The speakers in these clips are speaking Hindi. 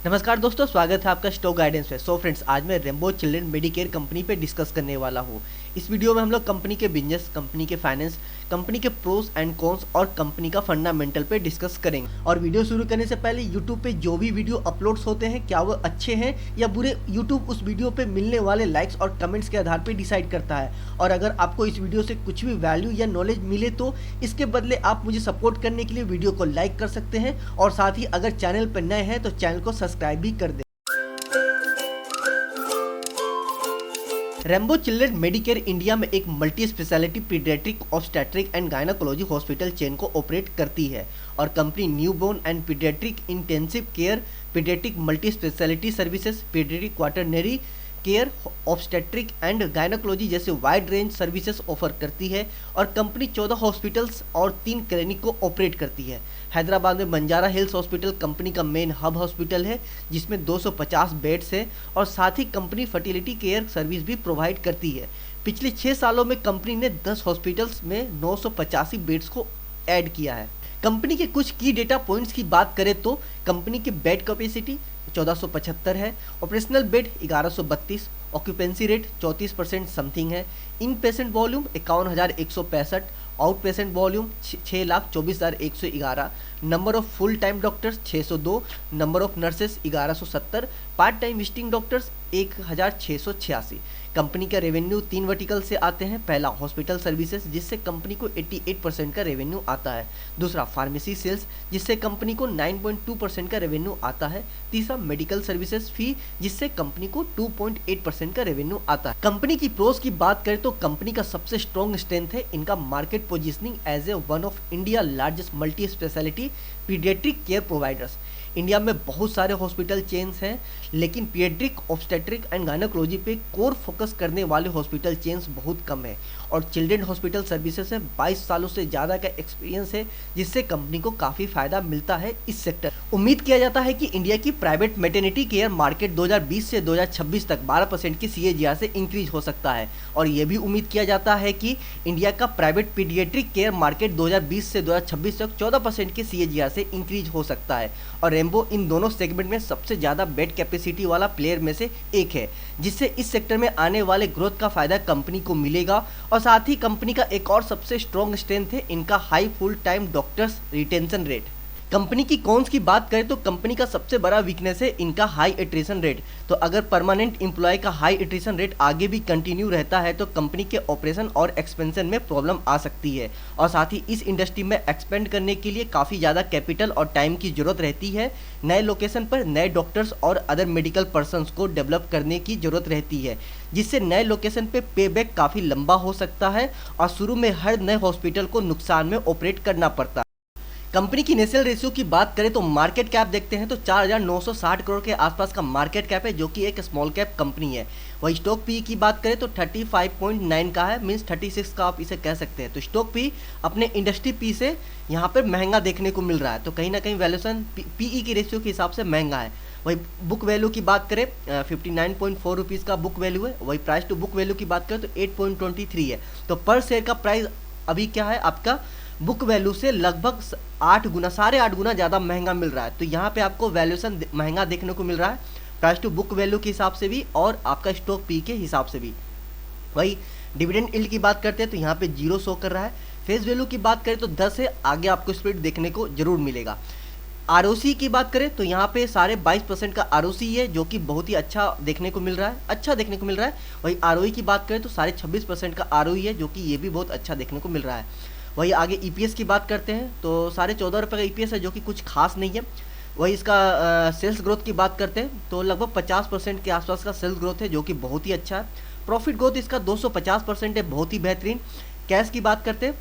नमस्कार दोस्तों, स्वागत है आपका स्टॉक गाइडेंस पे। सो फ्रेंड्स, आज मैं रेम्बो चिल्ड्रन मेडिकेयर कंपनी पे डिस्कस करने वाला हूँ। इस वीडियो में हम लोग कंपनी के बिजनेस, कंपनी के फाइनेंस, कंपनी के प्रोस एंड कॉन्स और कंपनी का फंडामेंटल पे डिस्कस करेंगे। और वीडियो शुरू करने से पहले यूट्यूब पे जो भी वीडियो अपलोड्स होते हैं, क्या वो अच्छे हैं या बुरे, यूट्यूब उस वीडियो पे मिलने वाले लाइक्स और कमेंट्स के आधार पे डिसाइड करता है। और अगर आपको इस वीडियो से कुछ भी वैल्यू या नॉलेज मिले तो इसके बदले आप मुझे सपोर्ट करने के लिए वीडियो को लाइक कर सकते हैं, और साथ ही अगर चैनल पर नए हैं तो चैनल को सब्सक्राइब भी कर दें। रेम्बो चिल्ड्रन मेडिकेयर इंडिया में एक multi speciality paediatric, obstetric and gynaecology hospital chain को ऑपरेट करती है। और company newborn and paediatric intensive care, paediatric multi speciality services, paediatric quaternary care, obstetric and gynaecology जैसे वाइड रेंज सर्विसेज ऑफर करती है। और कंपनी 14 हॉस्पिटल्स और 3 क्लिनिक को ऑपरेट करती है। हैदराबाद में बंजारा हिल्स हॉस्पिटल कंपनी का मेन हब हॉस्पिटल है, जिसमें 250 बेड्स है। और साथ ही कंपनी फर्टिलिटी केयर सर्विस भी प्रोवाइड करती है। पिछले 6 सालों में कंपनी ने 10 हॉस्पिटल्स में 985 बेड्स को ऐड किया है। कंपनी के कुछ की डेटा पॉइंट्स की बात करें तो कंपनी की बेड कैपेसिटी 1475 है, operational bed 1132, occupancy rate 34% something है, in patient volume 51,165, out patient volume 6,24,111, number of full time doctors 602, number of nurses 1170, part time visiting doctors 1,686। Company का रेवेन्यू 3 वर्टिकल से आते हैं। पहला हॉस्पिटल सर्विसेज, जिससे कंपनी को 88% का रेवेन्यू आता है। दूसरा फार्मेसी सेल्स, जिससे कंपनी को 9.2% का रेवेन्यू आता है। तीसरा मेडिकल सर्विसेज फी, जिससे कंपनी को 2.8% का रेवेन्यू आता है। कंपनी की प्रोस की बात करें तो कंपनी का सबसे स्ट्रॉन्ग स्ट्रेंथ है इनका market positioning as a one of India largest multi speciality paediatric care providers. India में बहुत सारे हॉस्पिटल चेन्स हैं, लेकिन पीडियाट्रिक, ऑब्स्टेट्रिक एंड गायनेकोलॉजी पे कोर फोकस करने वाले हॉस्पिटल चेन्स बहुत कम है। और चिल्ड्रन हॉस्पिटल सर्विसेज से 22 सालों से ज़्यादा का एक्सपीरियंस है, जिससे कंपनी को काफ़ी फायदा मिलता है इस सेक्टर। उम्मीद किया जाता है कि इंडिया की प्राइवेट मैटरनिटी केयर मार्केट 2020 से 2026 तक 12% की CAGR से इंक्रीज हो सकता है। और ये भी उम्मीद किया जाता है कि इंडिया का प्राइवेट पीडियाट्रिक केयर मार्केट 2020 से 2026 तक 14% की CAGR से इंक्रीज हो सकता है। और रेम्बो इन दोनों सेगमेंट में सबसे ज़्यादा बेड कैपेसिटी वाला प्लेयर में से एक है, जिससे इस सेक्टर में आने वाले ग्रोथ का फायदा कंपनी को मिलेगा। और साथ ही कंपनी का एक और सबसे स्ट्रॉन्ग स्ट्रेंथ है इनका high full time doctors retention rate. Company की कॉन्स की बात करें तो कंपनी का सबसे बड़ा वीकनेस है इनका हाई एट्रिशन रेट। तो अगर परमानेंट एम्प्लॉय का हाई एट्रिशन रेट आगे भी कंटिन्यू रहता है तो कंपनी के ऑपरेशन और एक्सपेंशन में प्रॉब्लम आ सकती है। और साथ ही इस इंडस्ट्री में एक्सपेंड करने के लिए काफ़ी ज़्यादा कैपिटल और टाइम की ज़रूरत रहती है। नए लोकेशन पर नए डॉक्टर्स और अदर मेडिकल पर्सनस को डेवलप करने की ज़रूरत रहती है, जिससे नए लोकेशन पे पे बैक काफ़ी लंबा हो सकता है। और शुरू में हर नए हॉस्पिटल को नुकसान में ऑपरेट करना पड़ता है। कंपनी की नेशनल रेशियो की बात करें तो मार्केट कैप देखते हैं तो 4,960 करोड़ के आसपास का मार्केट कैप है, जो कि एक स्मॉल कैप कंपनी है। वही स्टॉक पी की बात करें तो 35.9 का है, मीन्स 36 का आप इसे कह सकते हैं। तो स्टॉक पी अपने इंडस्ट्री पी से यहाँ पर महंगा देखने को मिल रहा है, तो कहीं ना कहीं वैल्यूएशन पीई की रेशियो के हिसाब से महंगा है। वही बुक वैल्यू की बात करें 59.4 रुपीज़ का बुक वैल्यू है। वही प्राइस टू बुक वैल्यू की बात करें तो 8.23 है। तो पर शेयर का प्राइस अभी क्या है आपका बुक वैल्यू से लगभग 8 गुना, 8.5 गुना ज़्यादा महंगा मिल रहा है। तो यहाँ पे आपको वैल्यूएशन महंगा देखने को मिल रहा है, प्राइस टू बुक वैल्यू के हिसाब से भी और आपका स्टॉक पी के हिसाब से भी। वही डिविडेंड यील्ड की बात करते हैं तो यहाँ पे 0 शो कर रहा है। फेस वैल्यू की बात करें तो 10 है, आगे आपको स्प्लिट देखने को जरूर मिलेगा। ROC की बात करें तो यहाँ पे 22.5% का ROC है, जो कि बहुत ही अच्छा देखने को मिल रहा है, वही ROE की बात करें तो 26.5% का ROE है, जो कि ये भी बहुत अच्छा देखने को मिल रहा है। वही आगे EPS की बात करते हैं तो 14.5 रुपये का EPS है, जो कि कुछ खास नहीं है। वही इसका सेल्स ग्रोथ की बात करते हैं तो लगभग 50% के आसपास का सेल्स ग्रोथ है, जो कि बहुत ही अच्छा है। प्रॉफिट ग्रोथ इसका 250% है, बहुत ही बेहतरीन। कैश की बात करते हैं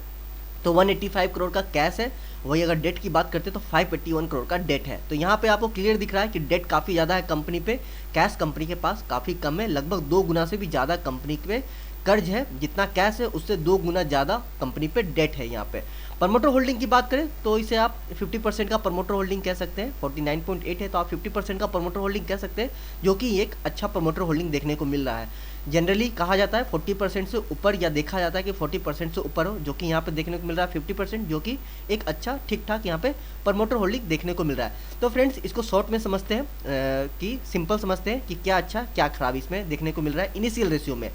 तो 185 करोड़ का कैश है। वही अगर डेट की बात करते हैं तो 581 करोड़ का डेट है। तो यहाँ पे आपको क्लियर दिख रहा है कि डेट काफ़ी ज़्यादा है कंपनी पे, कैश कंपनी के पास काफ़ी कम है, लगभग 2 गुना से भी ज़्यादा कंपनी पे कर्ज है, जितना कैश है उससे 2 गुना ज़्यादा कंपनी पे डेट है यहाँ पे। प्रमोटर होल्डिंग की बात करें तो इसे आप 50% का प्रमोटर होल्डिंग कह सकते हैं। 49.8 है तो आप 50% का प्रमोटर होल्डिंग कह सकते हैं, जो कि एक अच्छा प्रमोटर होल्डिंग देखने को मिल रहा है। जनरली कहा जाता है 40% से ऊपर, या देखा जाता है कि 40% से ऊपर हो, जो कि यहाँ पे देखने को मिल रहा है 50%, जो कि एक अच्छा ठीक ठाक यहाँ पे प्रमोटर होल्डिंग देखने को मिल रहा है। तो फ्रेंड्स इसको शॉर्ट में समझते हैं कि सिंपल समझते हैं कि क्या अच्छा क्या खराब इसमें देखने को मिल रहा है इनिशियल रेशियो में।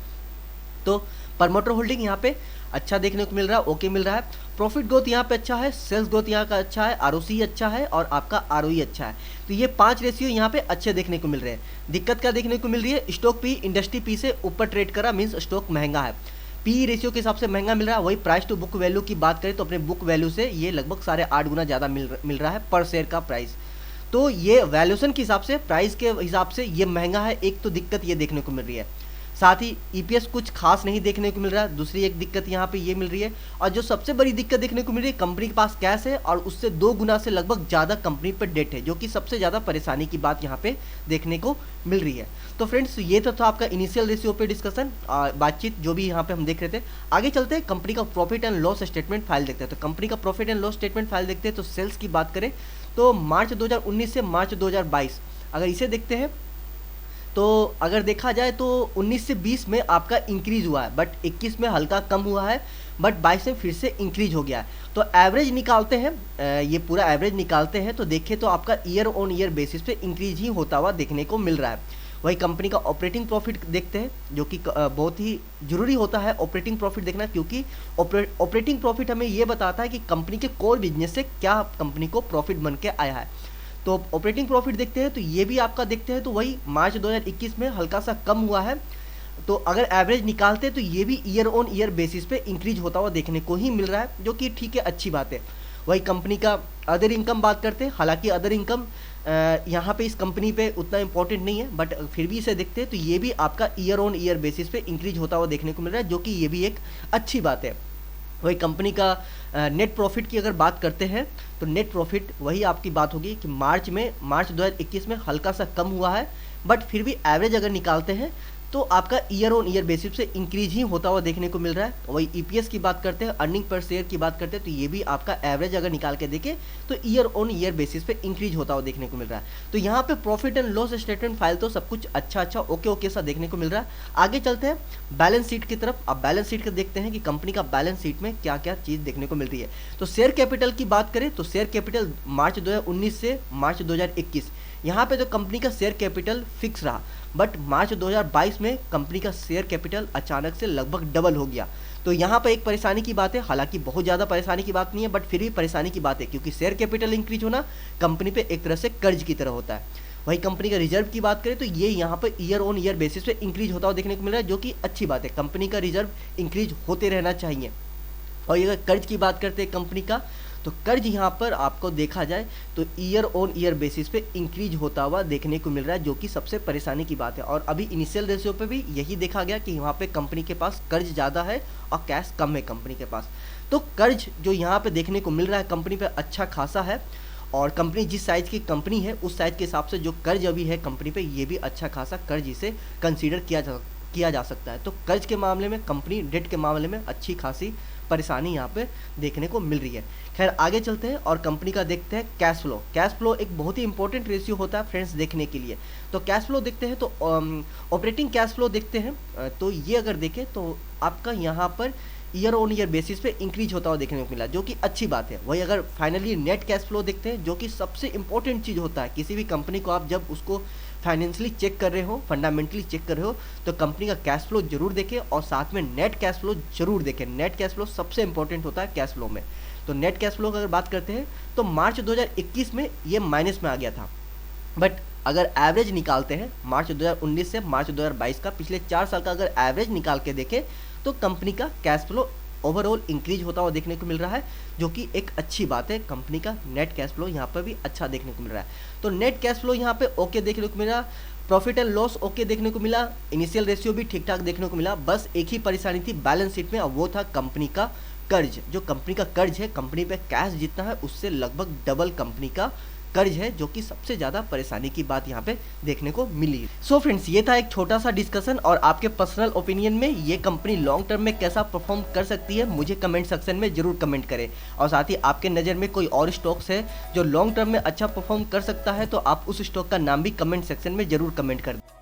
तो प्रमोटर होल्डिंग यहाँ पे अच्छा देखने को मिल रहा है, ओके मिल रहा है। प्रॉफिट ग्रोथ यहाँ पे अच्छा है, सेल्स ग्रोथ यहाँ का अच्छा है, आरओसी अच्छा है और आपका आरओई अच्छा है। तो ये 5 रेशियो यहाँ पे अच्छे देखने को मिल रहे हैं। दिक्कत क्या देखने को मिल रही है, स्टॉक पी इंडस्ट्री पी से ऊपर ट्रेड करा, मीन्स स्टॉक महंगा है, पी रेशियो के हिसाब से महंगा मिल रहा है। वही प्राइस टू बुक वैल्यू की बात करें तो अपने बुक वैल्यू से ये लगभग 8.5 गुना ज़्यादा मिल रहा है पर शेयर का प्राइस। तो ये वैल्यूएशन के हिसाब से, प्राइस के हिसाब से ये महंगा है, एक तो दिक्कत ये देखने को मिल रही है। साथ ही ईपीएस कुछ खास नहीं देखने को मिल रहा है, दूसरी एक दिक्कत यहाँ पे ये मिल रही है। और जो सबसे बड़ी दिक्कत देखने को मिल रही है, कंपनी के पास कैश है और उससे 2 गुना से लगभग ज़्यादा कंपनी पर डेट है, जो कि सबसे ज़्यादा परेशानी की बात यहाँ पे देखने को मिल रही है। तो फ्रेंड्स ये तो था आपका इनिशियल रेशियो पे डिस्कशन, बातचीत जो भी यहाँ पे हम देख रहे थे। आगे चलते हैं, कंपनी का profit and loss statement file देखते हैं। तो कंपनी का profit and loss statement file देखते हैं। तो सेल्स की बात करें तो मार्च 2019 से मार्च 2022 अगर इसे देखते हैं तो अगर देखा जाए तो 19 से 20 में आपका इंक्रीज हुआ है, बट 21 में हल्का कम हुआ है, बट 22 में फिर से इंक्रीज हो गया है। तो एवरेज निकालते हैं, ये पूरा एवरेज निकालते हैं तो देखें तो आपका ईयर ऑन ईयर बेसिस पे इंक्रीज ही होता हुआ देखने को मिल रहा है। वही कंपनी का ऑपरेटिंग प्रॉफिट देखते हैं, जो कि बहुत ही जरूरी होता है ऑपरेटिंग प्रॉफिट देखना, क्योंकि ऑपरेटिंग प्रॉफिट हमें ये बताता है कि कंपनी के कोर बिजनेस से क्या कंपनी को प्रॉफिट बन के आया है। तो ऑपरेटिंग प्रॉफिट देखते हैं तो ये भी आपका देखते हैं तो वही मार्च 2021 में हल्का सा कम हुआ है। तो अगर एवरेज निकालते हैं तो ये भी ईयर ऑन ईयर बेसिस पे इंक्रीज होता हुआ देखने को ही मिल रहा है, जो कि ठीक है, अच्छी बात है। वही कंपनी का अदर इनकम बात करते हैं, हालांकि अदर इनकम यहाँ पे इस कंपनी पे उतना इंपॉर्टेंट नहीं है, बट फिर भी इसे देखते हैं तो ये भी आपका ईयर ऑन ईयर बेसिस पे इंक्रीज होता हुआ देखने को मिल रहा है, जो कि ये भी एक अच्छी बात है। वही कंपनी का नेट प्रॉफिट की अगर बात करते हैं तो नेट प्रॉफिट वही आपकी बात होगी कि मार्च 2021 में हल्का सा कम हुआ है, बट फिर भी एवरेज अगर निकालते हैं तो आपका ईयर ऑन ईयर बेसिस से इंक्रीज ही होता हुआ देखने को मिल रहा है। वही ईपीएस की बात करते हैं, अर्निंग पर शेयर की बात करते हैं तो ये भी आपका एवरेज अगर निकाल के देखें तो ईयर ऑन ईयर बेसिस पे इंक्रीज होता हुआ देखने को मिल रहा है। तो यहाँ पे profit and loss statement file तो सब कुछ अच्छा ओके सा देखने को मिल रहा है। आगे चलते हैं बैलेंस शीट की तरफ। अब बैलेंस शीट का देखते हैं कि कंपनी का बैलेंस शीट में क्या क्या चीज़ देखने को मिल रही है। तो शेयर कैपिटल की बात करें तो शेयर कैपिटल मार्च 2019 से मार्च 2021 यहाँ पे तो कंपनी का शेयर कैपिटल फिक्स रहा, बट मार्च 2022 में कंपनी का शेयर कैपिटल अचानक से लगभग डबल हो गया। तो यहाँ पर एक परेशानी की बात है, हालांकि बहुत ज़्यादा परेशानी की बात नहीं है, बट फिर भी परेशानी की बात है, क्योंकि शेयर कैपिटल इंक्रीज होना कंपनी पे एक तरह से कर्ज की तरह होता है। वही कंपनी का रिजर्व की बात करें तो ये यहाँ per year on year basis पे इंक्रीज होता हुआ देखने को मिल रहा है, जो कि अच्छी बात है। कंपनी का रिजर्व इंक्रीज होते रहना चाहिए। और अगर कर्ज की बात करते हैं कंपनी का, तो कर्ज यहाँ पर आपको देखा जाए तो ईयर ऑन ईयर बेसिस पे इंक्रीज होता हुआ देखने को मिल रहा है, जो कि सबसे परेशानी की बात है। और अभी इनिशियल रेशियो पे भी यही देखा गया कि यहाँ पे कंपनी के पास कर्ज ज़्यादा है और कैश कम है कंपनी के पास। तो कर्ज जो यहाँ पे देखने को मिल रहा है कंपनी पे अच्छा खासा है, और कंपनी जिस साइज़ की कंपनी है उस साइज़ के हिसाब से जो कर्ज अभी है कंपनी पे, ये भी अच्छा खासा कर्ज इसे कंसीडर किया जा सकता है। तो कर्ज के मामले में, कंपनी डेट के मामले में अच्छी खासी परेशानी यहाँ पे देखने को मिल रही है। खैर आगे चलते हैं और कंपनी का देखते हैं कैश फ्लो। कैश फ्लो एक बहुत ही इंपॉर्टेंट रेशियो होता है फ्रेंड्स देखने के लिए। तो कैश फ्लो देखते हैं तो ऑपरेटिंग कैश फ्लो देखते हैं, तो ये अगर देखें तो आपका यहाँ per year on year basis पे इंक्रीज होता हुआ देखने को मिला, जो कि अच्छी बात है। वही अगर फाइनली नेट कैश फ्लो देखते हैं, जो कि सबसे इंपॉर्टेंट चीज़ होता है किसी भी कंपनी को, आप जब उसको फाइनेंशियली चेक कर रहे हो, फंडामेंटली चेक कर रहे हो, तो कंपनी का कैश फ्लो जरूर देखें और साथ में नेट कैश फ्लो जरूर देखें। नेट कैश फ्लो सबसे इंपॉर्टेंट होता है कैश फ्लो में। तो नेट कैश फ्लो की अगर बात करते हैं तो मार्च 2021 में ये माइनस में आ गया था, बट अगर एवरेज निकालते हैं मार्च 2019 से मार्च 2022 का, पिछले 4 साल का अगर एवरेज निकाल के देखें तो कंपनी का कैश फ्लो ओवरऑल इंक्रीज होता हुआ देखने को मिल रहा है, जो कि एक अच्छी बात है। कंपनी का नेट कैश फ्लो यहाँ पर भी अच्छा देखने को मिल रहा है। तो नेट कैश फ्लो यहाँ पे ओके देखने को मिला, प्रॉफिट एंड लॉस ओके देखने को मिला, इनिशियल रेशियो भी ठीक ठाक देखने को मिला। बस एक ही परेशानी थी बैलेंस शीट में, और वो था कंपनी का कर्ज। जो कंपनी का कर्ज है, कंपनी पे कैश जितना है उससे लगभग डबल कंपनी का कर्ज है, जो कि सबसे ज़्यादा परेशानी की बात यहाँ पे देखने को मिली। सो फ्रेंड्स, ये था एक छोटा सा डिस्कशन, और आपके पर्सनल ओपिनियन में ये कंपनी लॉन्ग टर्म में कैसा परफॉर्म कर सकती है मुझे कमेंट सेक्शन में जरूर कमेंट करें। और साथ ही आपके नज़र में कोई और स्टॉक्स है जो लॉन्ग टर्म में अच्छा परफॉर्म कर सकता है, तो आप उस स्टॉक का नाम भी कमेंट सेक्शन में जरूर कमेंट कर दें।